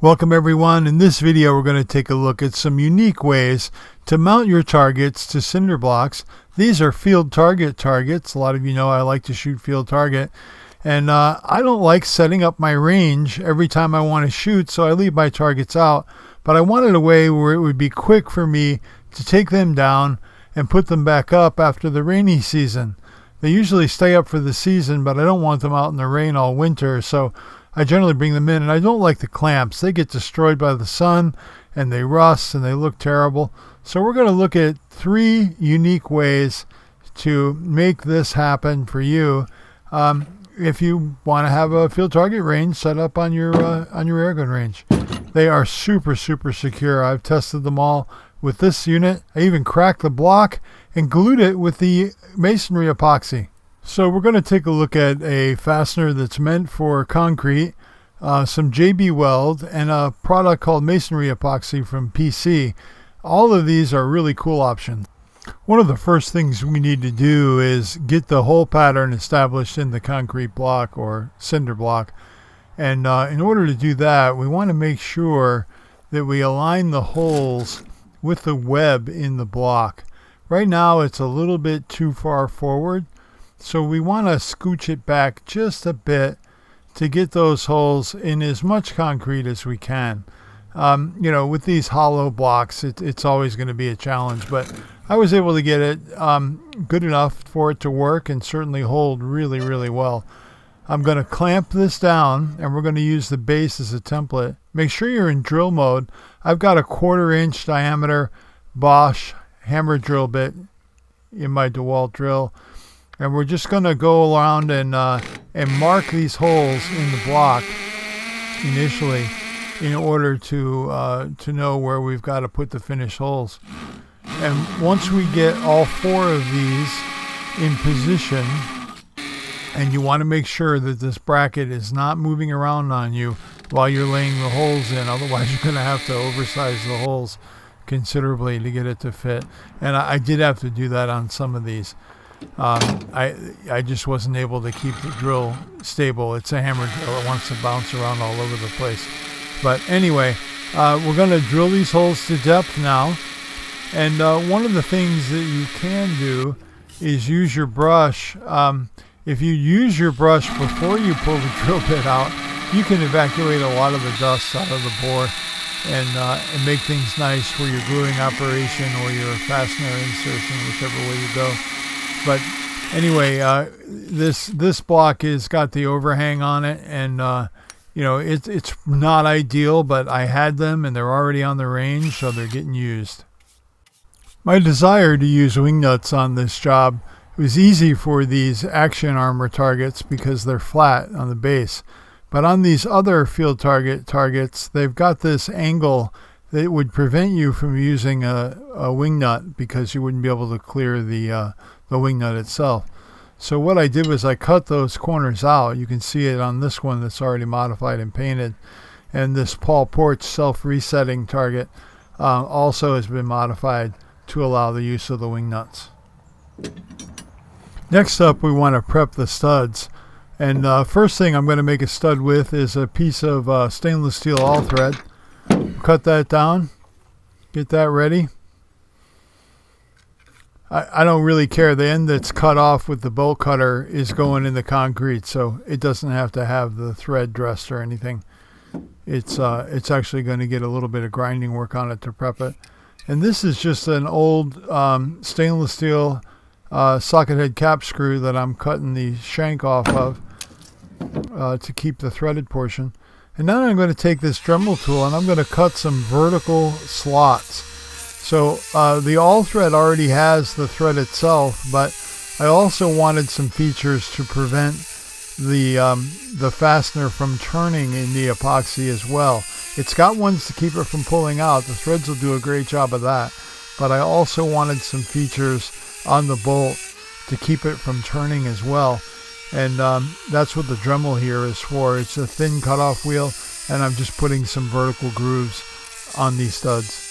Welcome everyone. In this video we're going to take a look at some unique ways to mount your targets to cinder blocks. These are field targets. A lot of you know I like to shoot field target, and I don't like setting up my range every time I want to shoot, so I leave my targets out. But I wanted a way where it would be quick for me to take them down and put them back up after the rainy season. They usually stay up for the season, but I don't want them out in the rain all winter, so I generally bring them in, and I don't like the clamps. They get destroyed by the sun, and they rust, and they look terrible. So we're going to look at 3 unique ways to make this happen for you. If you want to have a field target range set up on your airgun range. They are super secure. I've tested them all with this unit. I even cracked the block and glued it with the Masonry epoxy. So we're going to take a look at a fastener that's meant for concrete, some JB Weld, and a product called Masonry Epoxy from PC. All of these are really cool options. One of the first things we need to do is get the hole pattern established in the concrete block or cinder block. And in order to do that, we want to make sure that we align the holes with the web in the block. Right now it's a little bit too far forward, so we want to scooch it back just a bit to get those holes in as much concrete as we can. With these hollow blocks, it's always going to be a challenge, but I was able to get it good enough for it to work and certainly hold really well. I'm going to clamp this down, and we're going to use the base as a template. Make sure you're in drill mode. I've got a 1/4 inch diameter Bosch hammer drill bit in my DeWalt drill, and we're just going to go around and mark these holes in the block initially in order to know where we've got to put the finished holes. And once we get all 4 of these in position, and you want to make sure that this bracket is not moving around on you while you're laying the holes in, otherwise you're going to have to oversize the holes considerably to get it to fit. And I did have to do that on some of these. I just wasn't able to keep the drill stable. It's a hammer drill. It wants to bounce around all over the place. But anyway, we're going to drill these holes to depth now. And one of the things that you can do is use your brush. If you use your brush before you pull the drill bit out, you can evacuate a lot of the dust out of the bore and make things nice for your gluing operation or your fastener insertion, whichever way you go. But anyway, this block has got the overhang on it, and it's not ideal, but I had them and they're already on the range, so they're getting used. My desire to use wing nuts on this job was easy for these action armor targets because they're flat on the base. But on these other field targets, they've got this angle that would prevent you from using a wing nut because you wouldn't be able to clear the wing nut itself. So what I did was I cut those corners out. You can see it on this one that's already modified and painted. And this Paul Porch self-resetting target also has been modified to allow the use of the wing nuts. Next up, we want to prep the studs. And first thing I'm going to make a stud with is a piece of stainless steel all thread. Cut that down, get that ready. I don't really care. The end that's cut off with the bolt cutter is going in the concrete, so it doesn't have to have the thread dressed or anything. It's actually going to get a little bit of grinding work on it to prep it. And this is just an old stainless steel socket head cap screw that I'm cutting the shank off of to keep the threaded portion. And now I'm going to take this Dremel tool and I'm going to cut some vertical slots. So the all thread already has the thread itself, but I also wanted some features to prevent the fastener from turning in the epoxy as well. It's got ones to keep it from pulling out. The threads will do a great job of that. But I also wanted some features on the bolt to keep it from turning as well. And that's what the Dremel here is for. It's a thin cutoff wheel, and I'm just putting some vertical grooves on these studs.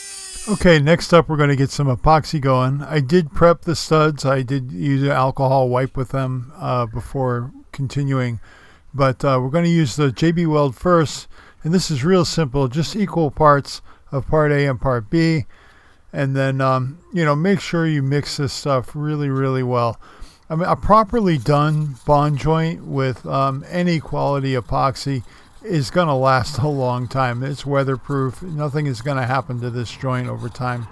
Okay, next up we're going to get some epoxy going. I did prep the studs. I did use an alcohol wipe with them before continuing. But we're going to use the JB Weld first, And this is real simple, just equal parts of part A and part B. And then, make sure you mix this stuff really, really well. I mean, a properly done bond joint with any quality epoxy is going to last a long time. It's weatherproof. Nothing is going to happen to this joint over time.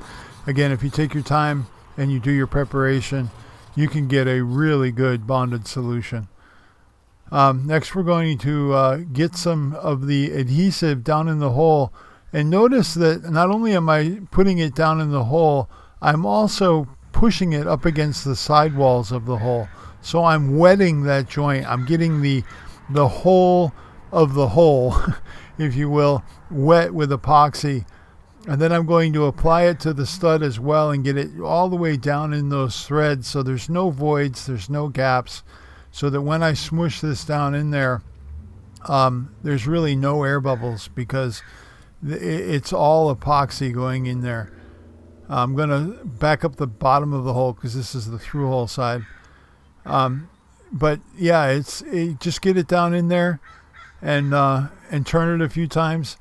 Again, if you take your time and you do your preparation, you can get a really good bonded solution. Next, we're going to get some of the adhesive down in the hole. And notice that not only am I putting it down in the hole, I'm also pushing it up against the sidewalls of the hole. So I'm wetting that joint. I'm getting the whole of the hole, if you will, wet with epoxy. And then I'm going to apply it to the stud as well and get it all the way down in those threads so there's no voids, there's no gaps, so that when I smush this down in there, there's really no air bubbles because it's all epoxy going in there. I'm going to back up the bottom of the hole because this is the through hole side. But yeah, just get it down in there and turn it a few times.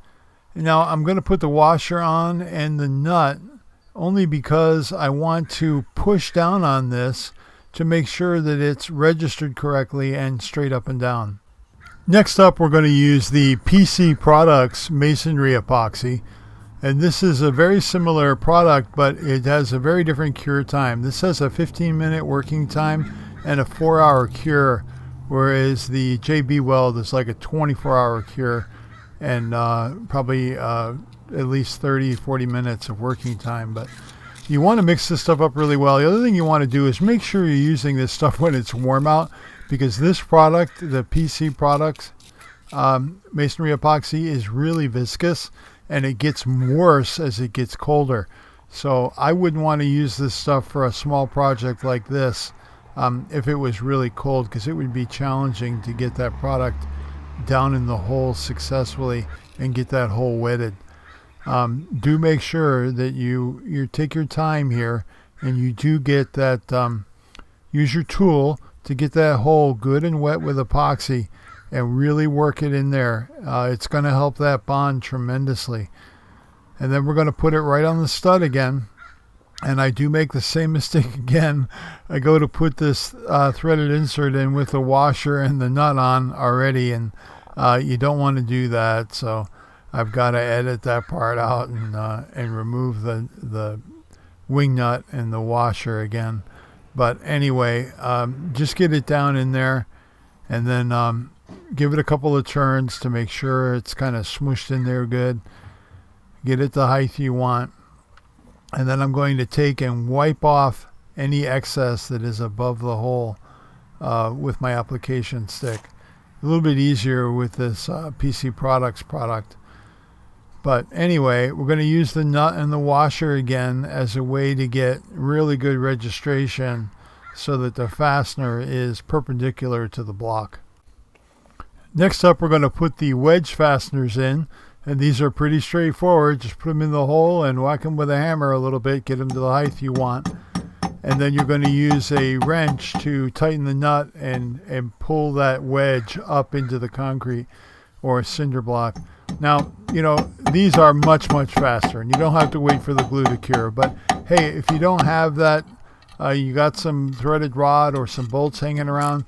Now I'm going to put the washer on and the nut only because I want to push down on this to make sure that it's registered correctly and straight up and down. Next up, we're going to use the PC Products Masonry Epoxy. And this is a very similar product, but it has a very different cure time. This has a 15-minute working time and a 4-hour cure, whereas the JB Weld is like a 24-hour cure and probably at least 30-40 minutes of working time. But you want to mix this stuff up really well. The other thing you want to do is make sure you're using this stuff when it's warm out, because this product, the PC Products Masonry Epoxy, is really viscous and it gets worse as it gets colder. So I wouldn't want to use this stuff for a small project like this if it was really cold, because it would be challenging to get that product down in the hole successfully and get that hole wetted. Do make sure that you take your time here and you do get that, use your tool to get that hole good and wet with epoxy and really work it in there. It's going to help that bond tremendously. And then we're going to put it right on the stud again. And I do make the same mistake again. I go to put this threaded insert in with the washer and the nut on already, and you don't want to do that. So I've got to edit that part out and remove the wing nut and the washer again. But anyway, just get it down in there and then give it a couple of turns to make sure it's kind of smooshed in there good. Get it the height you want. And then I'm going to take and wipe off any excess that is above the hole with my application stick. A little bit easier with this PC Products product. But anyway, we're going to use the nut and the washer again as a way to get really good registration so that the fastener is perpendicular to the block. Next up, we're going to put the wedge fasteners in. And these are pretty straightforward. Just put them in the hole and whack them with a hammer a little bit. Get them to the height you want. And then you're going to use a wrench to tighten the nut and pull that wedge up into the concrete or cinder block. Now, these are much, much faster. And you don't have to wait for the glue to cure. But, hey, if you don't have that, you got some threaded rod or some bolts hanging around,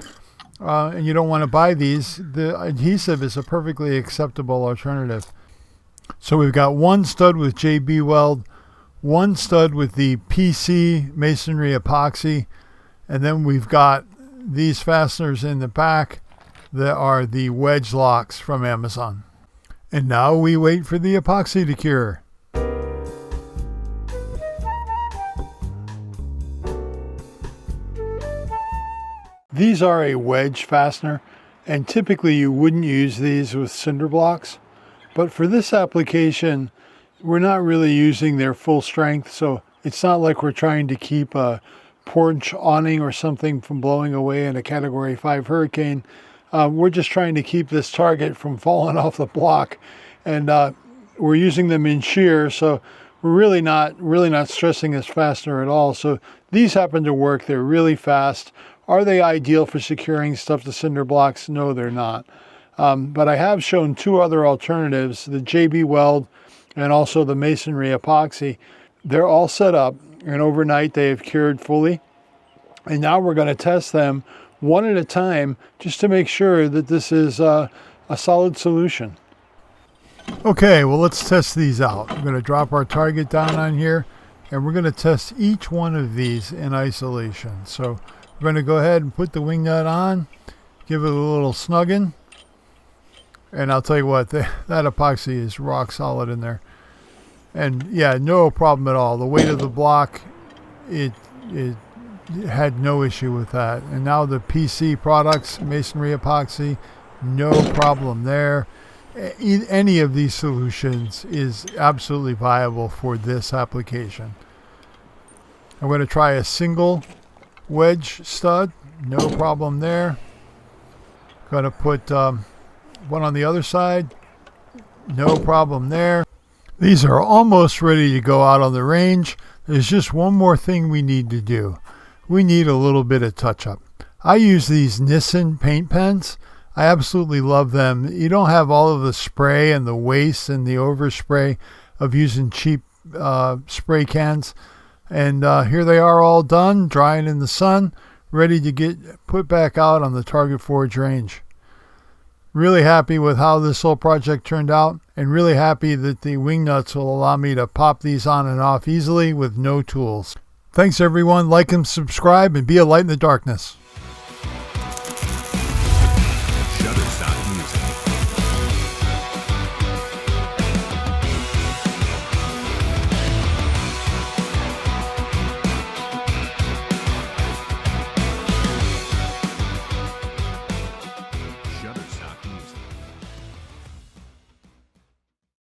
and you don't want to buy these, the adhesive is a perfectly acceptable alternative. So we've got one stud with JB Weld, one stud with the PC Masonry Epoxy, and then we've got these fasteners in the back that are the wedge locks from Amazon. And now we wait for the epoxy to cure. These are a wedge fastener, and typically you wouldn't use these with cinder blocks. But for this application, we're not really using their full strength, so it's not like we're trying to keep a porch awning or something from blowing away in a Category 5 hurricane. We're just trying to keep this target from falling off the block. And we're using them in shear, so we're really not stressing this fastener at all. So these happen to work. They're really fast. Are they ideal for securing stuff to cinder blocks? No, they're not. But I have shown two other alternatives, the JB Weld and also the Masonry Epoxy. They're all set up, and overnight they have cured fully. And now we're going to test them one at a time just to make sure that this is a solid solution. Okay, well, let's test these out. We're going to drop our target down on here, and we're going to test each one of these in isolation. So we're going to go ahead and put the wing nut on, give it a little snugging, and I'll tell you what, that epoxy is rock solid in there. And yeah, no problem at all. The weight of the block, it had no issue with that. And now the PC products, Masonry Epoxy, no problem there. Any of these solutions is absolutely viable for this application. I'm going to try a single wedge stud, no problem there. Going to put one on the other side, no problem there. These are almost ready to go out on the range. There's just one more thing we need to do. We need a little bit of touch-up. I use these Nissen paint pens. I absolutely love them. You don't have all of the spray and the waste and the overspray of using cheap spray cans. And here they are all done, drying in the sun, ready to get put back out on the Target Forge range. Really happy with how this whole project turned out, and really happy that the wing nuts will allow me to pop these on and off easily with no tools. Thanks everyone. Like and subscribe and be a light in the darkness.